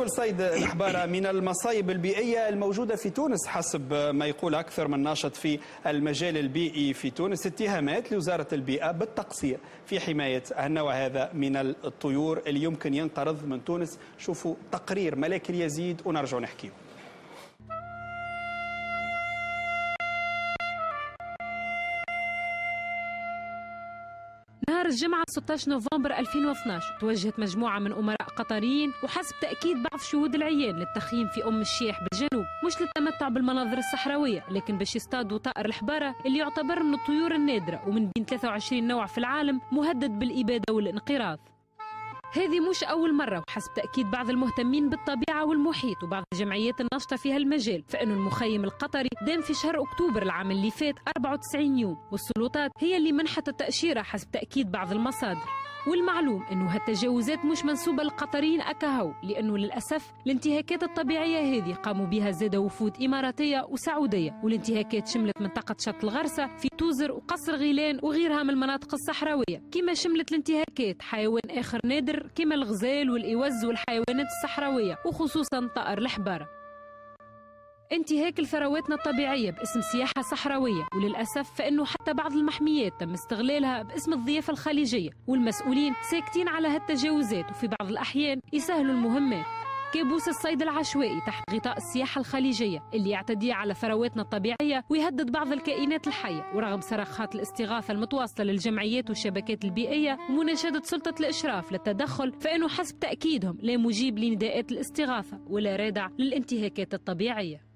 نجيو لصيد الحبارة من المصايب البيئية الموجودة في تونس حسب ما يقول أكثر من ناشط في المجال البيئي في تونس. اتهامات لوزارة البيئة بالتقصير في حماية النوع هذا من الطيور اللي يمكن ينقرض من تونس. شوفوا تقرير ملاك اليزيد ونرجع نحكيه. نهار الجمعة 16 نوفمبر 2012 توجهت مجموعة من أمراء قطريين وحسب تأكيد بعض شهود العيان للتخييم في أم الشيح بالجنوب، مش للتمتع بالمناظر الصحراوية لكن باش يصطادوا طائر الحبارة اللي يعتبر من الطيور النادرة ومن بين 23 نوع في العالم مهدد بالإبادة والانقراض. هذه مش أول مرة، وحسب تأكيد بعض المهتمين بالطبيعة والمحيط وبعض الجمعيات الناشطة في هالمجال، فإنه المخيم القطري دام في شهر أكتوبر العام اللي فات 94 يوم، والسلطات هي اللي منحت التأشيرة حسب تأكيد بعض المصادر. والمعلوم انه هالتجاوزات مش منسوبه للقطريين اكاهو، لانه للاسف الانتهاكات الطبيعيه هذه قاموا بها زاد وفود اماراتيه وسعوديه، والانتهاكات شملت منطقه شط الغرسه في توزر وقصر غيلان وغيرها من المناطق الصحراويه، كما شملت الانتهاكات حيوان اخر نادر كما الغزال والاوز والحيوانات الصحراويه وخصوصا طائر الحباره. انتهاك لثرواتنا الطبيعية باسم سياحة صحراوية، وللأسف فإنه حتى بعض المحميات تم استغلالها باسم الضيافة الخليجية، والمسؤولين ساكتين على هالتجاوزات وفي بعض الأحيان يسهلوا المهمات. كابوس الصيد العشوائي تحت غطاء السياحة الخليجية اللي يعتدي على ثرواتنا الطبيعية ويهدد بعض الكائنات الحية، ورغم صرخات الاستغاثة المتواصلة للجمعيات والشبكات البيئية ومناشدة سلطة الإشراف للتدخل، فإنه حسب تأكيدهم لا مجيب لنداءات الاستغاثة ولا رادع للانتهاكات الطبيعية.